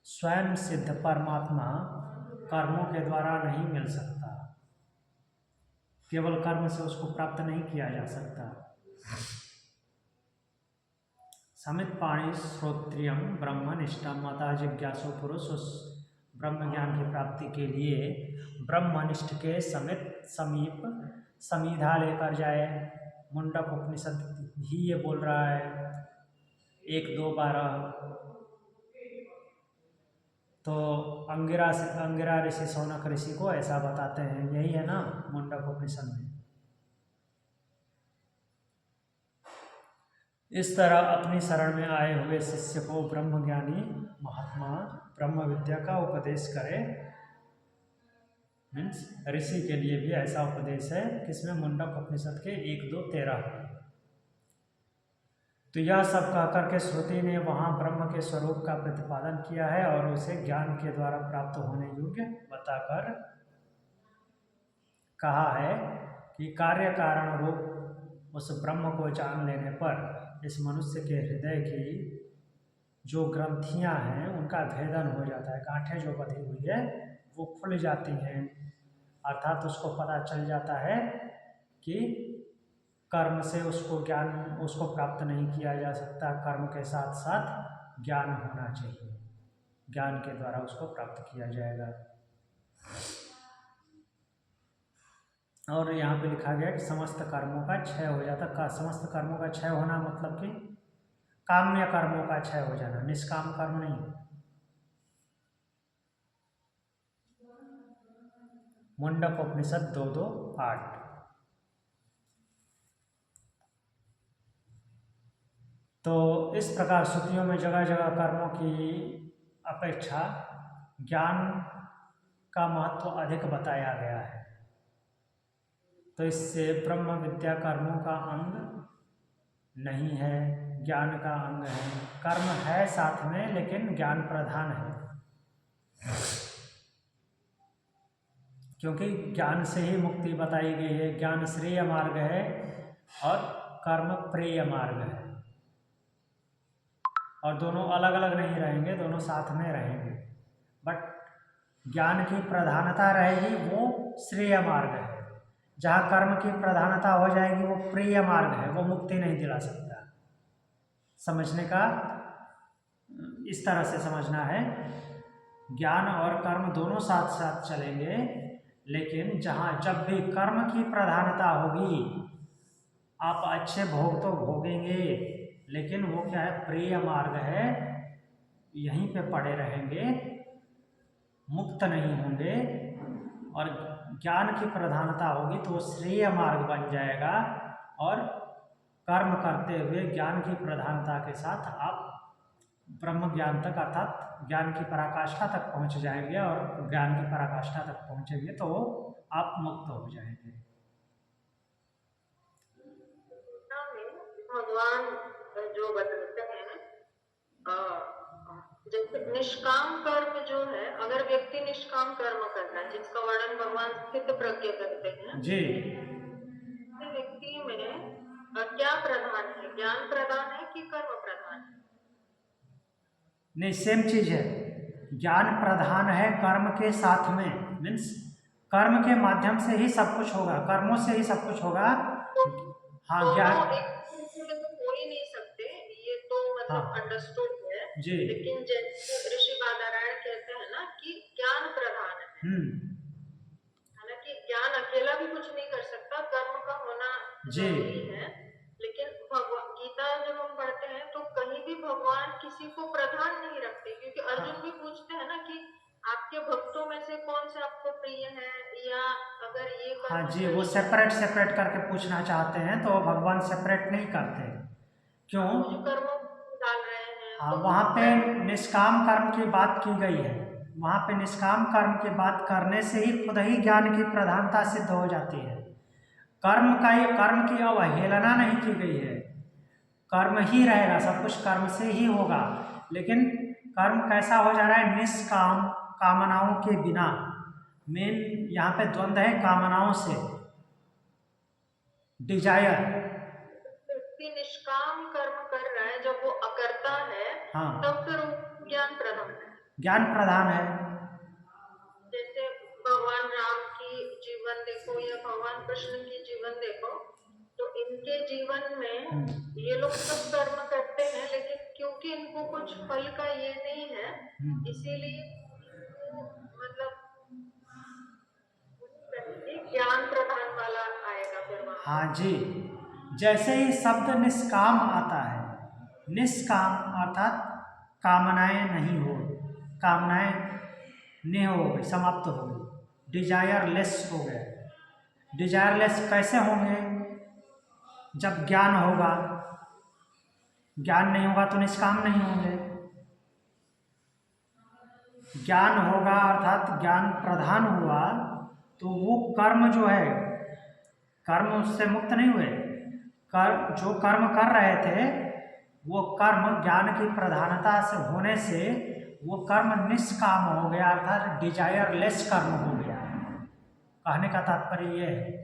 स्वयं सिद्ध परमात्मा कर्मों के द्वारा नहीं मिल सकता, केवल कर्म से उसको प्राप्त नहीं किया जा सकता। समित पाणि श्रोत्रियम ब्रह्मनिष्ठम, अतः जिज्ञासु पुरुष उस ब्रह्म ज्ञान की प्राप्ति के लिए ब्रह्मनिष्ठ के समीप समीधा लेकर जाए। मुंडक उपनिषद ही ये बोल रहा है 1-2-12। तो अंगिरा ऋषि शौनक ऋषि को ऐसा बताते हैं, यही है ना मुंडक उपनिषद में। इस तरह अपनी शरण में आए हुए शिष्य को ब्रह्मज्ञानी महात्मा ब्रह्म विद्या का उपदेश करे। मीन्स ऋषि के लिए भी ऐसा उपदेश है, किसमें मुंडक उपनिषद के 1-2-13। तो यह सब कहकर के श्रुति ने वहाँ ब्रह्म के स्वरूप का प्रतिपादन किया है और उसे ज्ञान के द्वारा प्राप्त होने योग्य बताकर कहा है कि कार्य कारण रूप उस ब्रह्म को जान लेने पर इस मनुष्य के हृदय की जो ग्रंथियां हैं उनका भेदन हो जाता है। गांठें जो बंधी हुई है वो खुल जाती हैं, अर्थात उसको पता चल जाता है कि कर्म से उसको प्राप्त नहीं किया जा सकता, कर्म के साथ साथ ज्ञान होना चाहिए, ज्ञान के द्वारा उसको प्राप्त किया जाएगा। और यहाँ पे लिखा गया कि समस्त कर्मों का क्षय हो जाता। समस्त कर्मों का क्षय होना मतलब कि काम्य कर्मों का क्षय हो जाना, निष्काम कर्म नहीं। मुंडक उपनिषद 2-2-8। तो इस प्रकार श्रुतियों में जगह जगह कर्मों की अपेक्षा ज्ञान का महत्व अधिक बताया गया है। तो इससे ब्रह्म विद्या कर्मों का अंग नहीं है, ज्ञान का अंग है। कर्म है साथ में लेकिन ज्ञान प्रधान है, क्योंकि ज्ञान से ही मुक्ति बताई गई है। ज्ञान श्रेय मार्ग है और कर्म प्रेय मार्ग है, और दोनों अलग अलग नहीं रहेंगे, दोनों साथ में रहेंगे। बट ज्ञान की प्रधानता रहेगी वो श्रेय मार्ग है, जहाँ कर्म की प्रधानता हो जाएगी वो प्रिय मार्ग है, वो मुक्ति नहीं दिला सकता। समझने का इस तरह से समझना है, ज्ञान और कर्म दोनों साथ साथ चलेंगे, लेकिन जहाँ जब भी कर्म की प्रधानता होगी आप अच्छे भोग तो भोगेंगे, लेकिन वो क्या है, प्रिय मार्ग है, यहीं पे पड़े रहेंगे, मुक्त नहीं होंगे। और ज्ञान की प्रधानता होगी तो श्रेय मार्ग बन जाएगा, और कर्म करते हुए ज्ञान की प्रधानता के साथ आप ब्रह्म ज्ञान तक अर्थात ज्ञान की पराकाष्ठा तक पहुंच जाएंगे, और ज्ञान की पराकाष्ठा तक पहुंचेंगे तो आप मुक्त हो जाएंगे। भगवान जो बताते हैं जैसे निष्काम कर्म जो है, अगर व्यक्ति निष्काम कर्म कर रहा है जिसका वर्णन भगवान स्थित प्रज्ञ करते हैं, जी ऐसे व्यक्ति में क्या प्रधान है, ज्ञान प्रधान है कि कर्म प्रधान है? नहीं, सेम चीज है। ज्ञान प्रधान है कर्म के साथ में, मीन्स कर्म के माध्यम से ही सब कुछ होगा, कर्मों से ही सब कुछ होगा। तो हाँ, दोनों ज्ञान। एक दूसरे में तो हो ही नहीं सकते, ये तो मतलब हाँ अंडरस्टूड है। जी। लेकिन जैसे ऋषि बादरायण कहते हैं ना कि ज्ञान प्रधान है, हालांकि ज्ञान अकेला भी कुछ नहीं कर सकता, कर्म का होना जी जरूरी है। लेकिन भगवान गीता जब हम पढ़ते हैं तो कहीं भी भगवान किसी को प्रधान नहीं रखते, क्योंकि अर्जुन भी पूछते हैं ना कि आपके भक्तों में से कौन से आपको प्रिय है, या अगर ये हाँ कर्म जी, वो सही है सेपरेट सेपरेट करके पूछना चाहते हैं, तो भगवान सेपरेट नहीं करते। क्यों? तो मुझे कर्मों में डाल रहे हैं हाँ, तो वहाँ पे कर्म निष्काम कर्म की बात की गई है। वहाँ पे निष्काम कर्म की बात करने से ही खुद ही ज्ञान की प्रधानता सिद्ध हो जाती है। कर्म की अवहेलना नहीं की गई है। कर्म ही रहेगा, सब कुछ कर्म से ही होगा। लेकिन कर्म कैसा हो जा रहा है? निष्काम, कामनाओं के बिना। मेन यहाँ पे द्वंद्व है कामनाओं से, डिजायर। व्यक्ति निष्काम कर्म कर रहा है, जब वो अकर्ता है हाँ, तब फिर वो ज्ञान प्रधान है। ज्ञान प्रधान है। जैसे भगवान राम की जीवन देखो या भगवान कृष्ण की जीवन देखो, तो इनके जीवन में ये लोग सब कर्म करते हैं, लेकिन क्योंकि इनको कुछ फल का ये नहीं है, इसीलिए इनको मतलब ज्ञान प्रधान वाला आएगा फिर वहां पर। हाँ जी, जैसे ही शब्द निष्काम आता है, निष्काम अर्थात कामनाएं नहीं हो, कामनाएं नहीं हो गई, समाप्त हो गई, डिजायरलेस हो गए। डिजायरलेस कैसे होंगे? जब ज्ञान होगा। ज्ञान नहीं होगा तो निष्काम नहीं होंगे। ज्ञान होगा अर्थात ज्ञान प्रधान हुआ, तो वो कर्म जो है, कर्म उससे मुक्त नहीं हुए। जो कर्म कर रहे थे, वो कर्म ज्ञान की प्रधानता से होने से वो कर्म निष्काम हो गया, अर्थात डिजायरलेस कर्म हो गया। कहने का तात्पर्य ये है,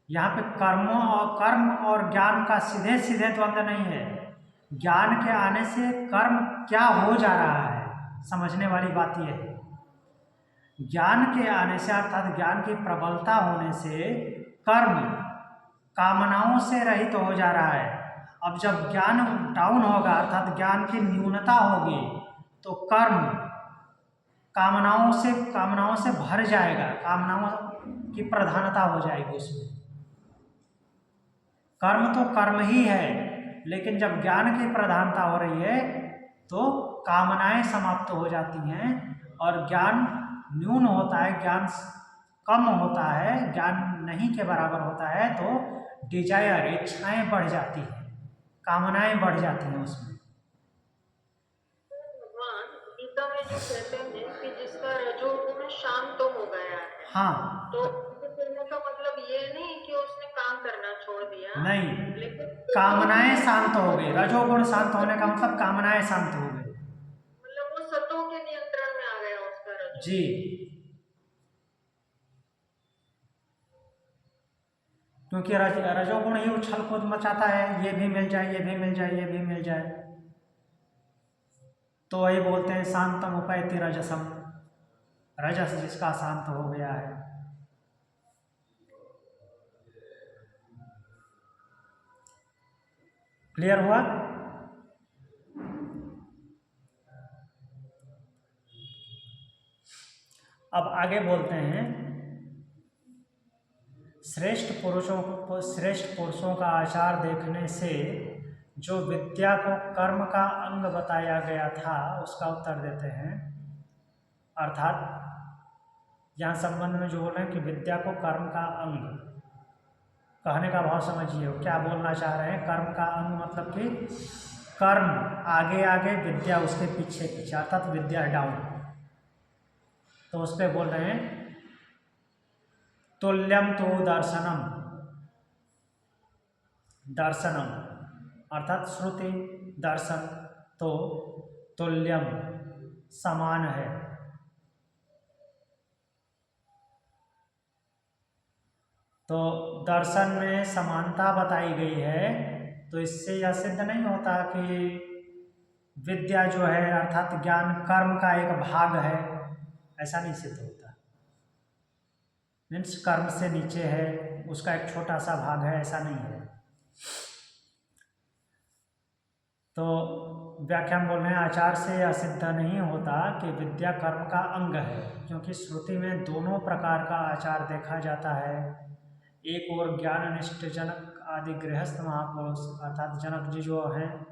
यहाँ पे कर्म और ज्ञान का सीधे सीधे द्वंद्व नहीं है। ज्ञान के आने से कर्म क्या हो जा रहा है, समझने वाली बात यह है। ज्ञान के आने से अर्थात ज्ञान की प्रबलता होने से कर्म कामनाओं से रहित हो जा रहा है। अब जब ज्ञान डाउन होगा अर्थात ज्ञान की न्यूनता होगी, तो कर्म कामनाओं से भर जाएगा, कामनाओं की प्रधानता हो जाएगी उसमें। कर्म तो कर्म ही है, लेकिन जब ज्ञान की प्रधानता हो रही है तो कामनाएं समाप्त हो जाती हैं, और ज्ञान न्यून होता है, ज्ञान कम होता है, ज्ञान नहीं के बराबर होता है, तो डिजायर, इच्छाएं बढ़ जाती हैं, कामनाएं बढ़ जाती हैं उसमें। भगवान गीता में जो कहते हैं कि जिसका रजोगुण शांत हो गया है, हाँ, तो कहने का मतलब ये नहीं कि उसने काम करना छोड़ दिया, नहीं, लेकिन कामनाएं शांत हो गई। रजोगुण शांत होने का मतलब कामनाएं शांत हो गई। मतलब वो सतों के नियंत्रण में आ गया उसका रजोगुण। जी, क्योंकि रजोगुण ही उछल कूद मचाता है, ये भी मिल जाए, ये भी मिल जाए, ये भी मिल जाए। तो वही बोलते हैं शांतम उपैति रजसम, रजस जिसका शांत हो गया है। क्लियर हुआ? अब आगे बोलते हैं, श्रेष्ठ पुरुषों का आचार देखने से जो विद्या को कर्म का अंग बताया गया था उसका उत्तर देते हैं। अर्थात यहाँ संबंध में जो बोल रहे हैं कि विद्या को कर्म का अंग, कहने का भाव समझिए क्या बोलना चाह रहे हैं। कर्म का अंग मतलब कि कर्म आगे आगे, विद्या उसके पीछे पीछे, अर्थात विद्या डाउन। तो उस पर बोल रहे हैं तुल्यम तो दर्शनम, दर्शनम अर्थात श्रुति दर्शन, तो तुल्यम समान है। तो दर्शन में समानता बताई गई है, तो इससे यह सिद्ध नहीं होता कि विद्या जो है अर्थात ज्ञान कर्म का एक भाग है, ऐसा नहीं सिद्ध होता। मीन्स कर्म से नीचे है, उसका एक छोटा सा भाग है, ऐसा नहीं है। तो व्याख्या बोल रहे हैं आचार से यह सिद्ध नहीं होता कि विद्या कर्म का अंग है, क्योंकि श्रुति में दोनों प्रकार का आचार देखा जाता है। एक और ज्ञान निष्ठ जनक आदि गृहस्थ महापुरुष अर्थात जनक जी जो हैं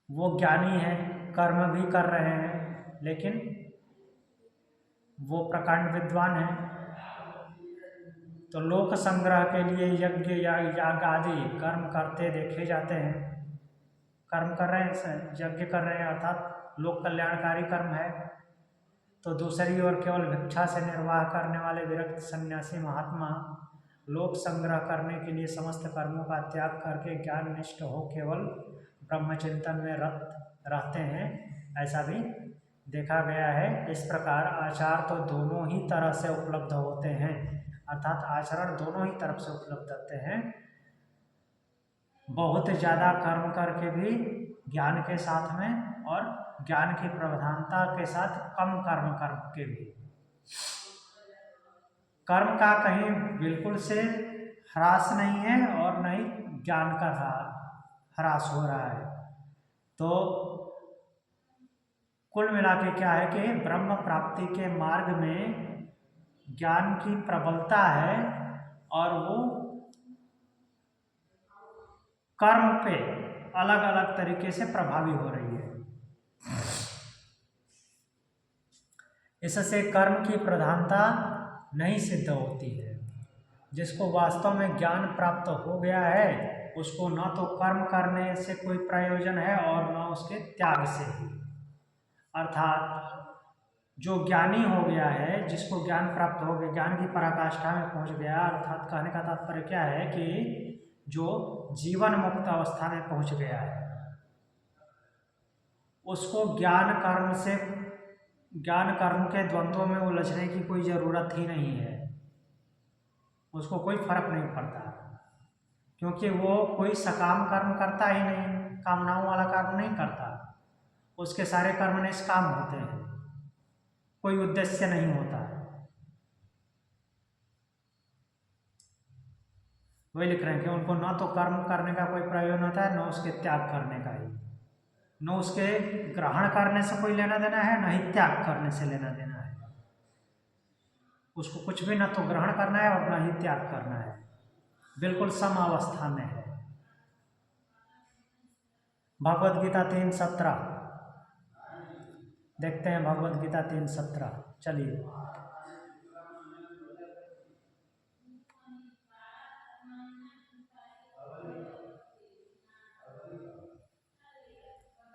वो ज्ञानी हैं, कर्म भी कर रहे हैं, लेकिन वो प्रकांड विद्वान हैं। तो लोक संग्रह के लिए यज्ञ या याग आदि कर्म करते देखे जाते हैं। कर्म कर रहे हैं, यज्ञ कर रहे हैं अर्थात लोक कल्याणकारी कर्म है। तो दूसरी ओर केवल भिक्षा से निर्वाह करने वाले विरक्त सन्यासी महात्मा लोक संग्रह करने के लिए समस्त कर्मों का त्याग करके ज्ञान निष्ठ हो केवल ब्रह्मचिंतन में रत रहते हैं, ऐसा भी देखा गया है। इस प्रकार आचार तो दोनों ही तरह से उपलब्ध होते हैं, अर्थात आचरण दोनों ही तरफ से उपलब्ध होते हैं। बहुत ज़्यादा कर्म करके भी ज्ञान के साथ में, और ज्ञान की प्रधानता के साथ कम कर्म करके भी। कर्म का कहीं बिल्कुल से ह्रास नहीं है और न ही ज्ञान का ह्रास हो रहा है। तो कुल मिला के क्या है कि ब्रह्म प्राप्ति के मार्ग में ज्ञान की प्रबलता है और वो कर्म पे अलग अलग तरीके से प्रभावी हो रही है। इससे कर्म की प्रधानता नहीं सिद्ध होती है। जिसको वास्तव में ज्ञान प्राप्त हो गया है उसको न तो कर्म करने से कोई प्रयोजन है और न उसके त्याग से ही। अर्थात जो ज्ञानी हो गया है, जिसको ज्ञान प्राप्त हो गया, ज्ञान की पराकाष्ठा में पहुंच गया, अर्थात कहने का तात्पर्य क्या है कि जो जीवन मुक्त अवस्था में पहुंच गया है उसको ज्ञान कर्म के द्वंद्वों में उलझने की कोई ज़रूरत ही नहीं है। उसको कोई फर्क नहीं पड़ता, क्योंकि वो कोई सकाम कर्म करता ही नहीं, कामनाओं वाला कर्म नहीं करता। उसके सारे कर्म निष्काम होते हैं, कोई उद्देश्य नहीं होता। वही लिख रहे हैं कि उनको न तो कर्म करने का कोई प्रयोजन होता है, न उसके त्याग करने का ही, न उसके ग्रहण करने से कोई लेना देना है, न ही त्याग करने से लेना देना है। उसको कुछ भी न तो ग्रहण करना है और न ही त्याग करना है, बिल्कुल सम अवस्था में है। भगवद गीता 3:17 देखते हैं। भगवद गीता 3:17 चलिए।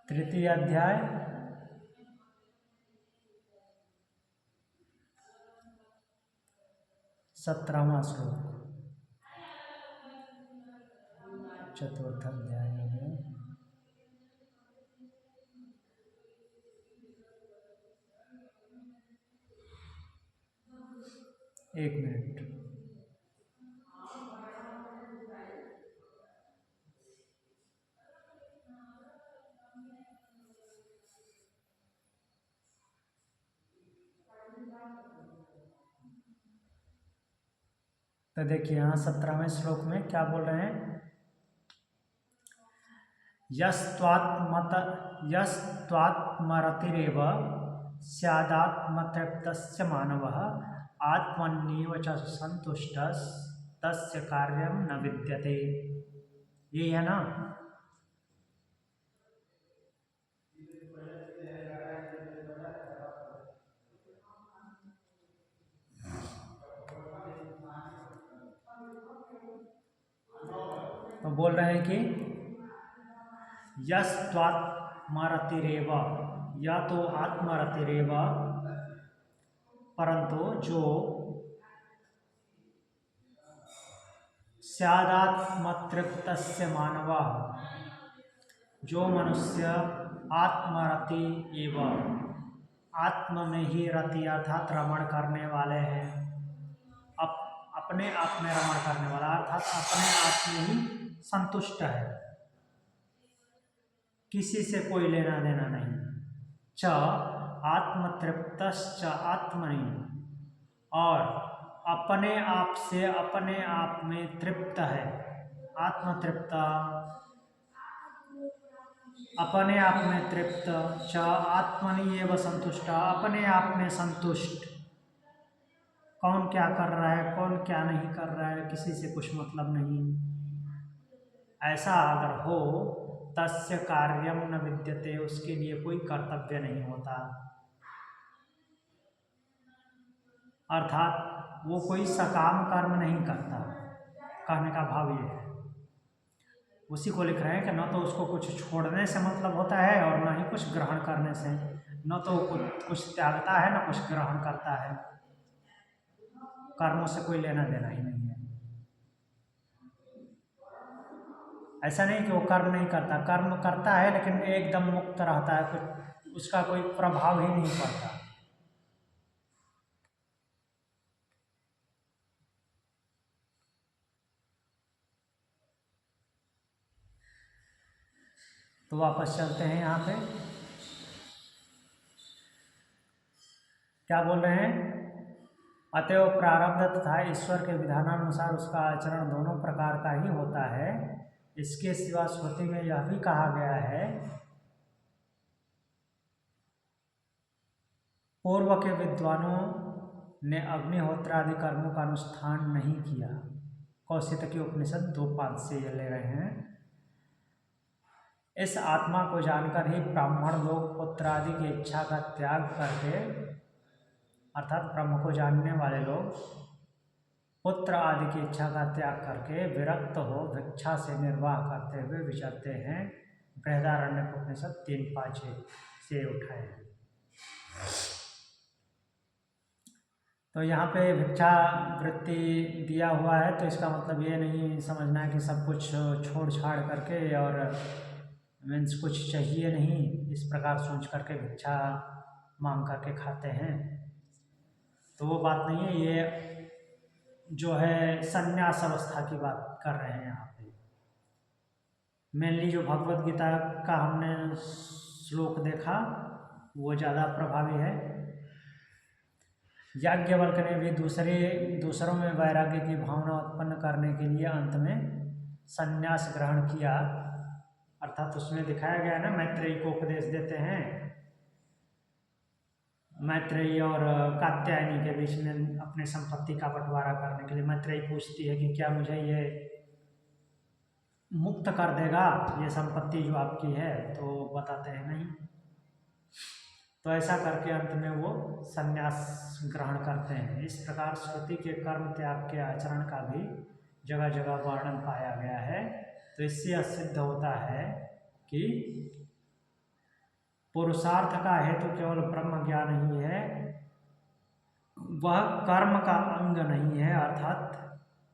तृतीय अध्याय 17वां श्लोक, चतुर्थ अध्याय में। एक मिनट। तो देखिए यहाँ 17वें श्लोक में क्या बोल रहे हैं। यस्त्वात्मरतिरेव स्यादात्मतृप्तस्य मानवः आत्मन्येव च संतुष्टः तस्य कार्यं न विद्यते। ये है ना। तो बोल रहे हैं कि यस्त्वात्मरतिरेव, या तो आत्मरतिरेव, परंतु जो स्यादात्मतृप्तस्य मानवः, जो मनुष्य आत्मरति एवं आत्म में ही रति अर्थात रमण करने वाले हैं, अपने आप में रमण करने वाला अर्थात अपने आप में ही संतुष्ट है, किसी से कोई लेना देना नहीं। च आत्मतृप्तश्च आत्मनि, और अपने आप से अपने आप में तृप्त है, आत्मतृप्त अपने आप में तृप्त, च आत्मनि एव संतुष्ट अपने आप में संतुष्ट। कौन क्या कर रहा है, कौन क्या नहीं कर रहा है, किसी से कुछ मतलब नहीं। ऐसा अगर हो तस्य कार्यम न विद्यते, उसके लिए कोई कर्तव्य नहीं होता, अर्थात वो कोई सकाम कर्म नहीं करता। कहने का भाव ये है, उसी को लिख रहे हैं कि न तो उसको कुछ छोड़ने से मतलब होता है और न ही कुछ ग्रहण करने से, न तो कुछ त्यागता है न कुछ ग्रहण करता है, कर्मों से कोई लेना देना ही नहीं है। ऐसा नहीं कि वो कर्म नहीं करता, कर्म करता है लेकिन एकदम मुक्त रहता है, कुछ उसका कोई प्रभाव ही नहीं पड़ता। तो वापस चलते हैं यहाँ पे, क्या बोल रहे हैं? अतएव प्रारब्ध तथा ईश्वर के विधानानुसार उसका आचरण दोनों प्रकार का ही होता है। इसके सिवा श्रुति में यह भी कहा गया है, पूर्व के विद्वानों ने अग्निहोत्र आदि कर्मों का अनुष्ठान नहीं किया। कौशितकी उपनिषद 2:5 से ये ले रहे हैं। इस आत्मा को जानकर ही ब्राह्मण लोग पुत्र आदि की इच्छा का त्याग करके, अर्थात ब्रह्म को जानने वाले लोग पुत्र आदि की इच्छा का त्याग करके विरक्त हो भिक्षा से निर्वाह करते हुए विचरते हैं। बृहदारण्यक उपनिषद 3:5 से उठाए हैं। तो यहाँ पे भिक्षा वृत्ति दिया हुआ है, तो इसका मतलब ये नहीं समझना है कि सब कुछ छोड़ छाड़ करके और मीन्स कुछ चाहिए नहीं इस प्रकार सोच करके भिक्षा मांग करके खाते हैं, तो वो बात नहीं है। ये जो है संन्यास अवस्था की बात कर रहे हैं यहाँ पे। मेनली जो भगवत गीता का हमने श्लोक देखा वो ज़्यादा प्रभावी है। याज्ञवल्क्य ने भी दूसरों में वैराग्य की भावना उत्पन्न करने के लिए अंत में संन्यास ग्रहण किया, अर्थात उसमें दिखाया गया ना, मैत्रेयी को उपदेश देते हैं। मैत्रेयी और कात्यायनी के बीच में अपने संपत्ति का बंटवारा करने के लिए मैत्रेयी पूछती है कि क्या मुझे ये मुक्त कर देगा ये संपत्ति जो आपकी है, तो बताते हैं नहीं। तो ऐसा करके अंत में वो संन्यास ग्रहण करते हैं। इस प्रकार श्रुति के कर्म त्याग के आचरण का भी जगह जगह वर्णन पाया गया है। तो इससे यह सिद्ध होता है कि पुरुषार्थ का हेतु केवल ब्रह्म ज्ञान ही है, वह कर्म का अंग नहीं है, अर्थात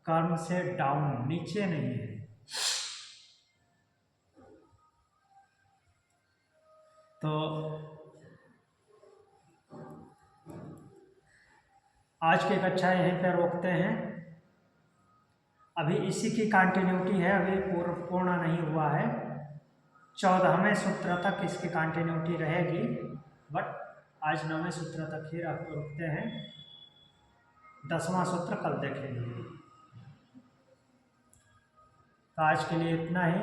कर्म से डाउन नीचे नहीं है। तो आज की कक्षा यहीं पर रोकते हैं। अभी इसी की कंटिन्यूटी है, अभी पूर्ण नहीं हुआ है। 14वें सूत्र तक इसकी कंटिन्यूटी रहेगी, बट आज 9वें सूत्र तक ही रुकते हैं। 10वां सूत्र कल देखेंगे। तो आज के लिए इतना ही।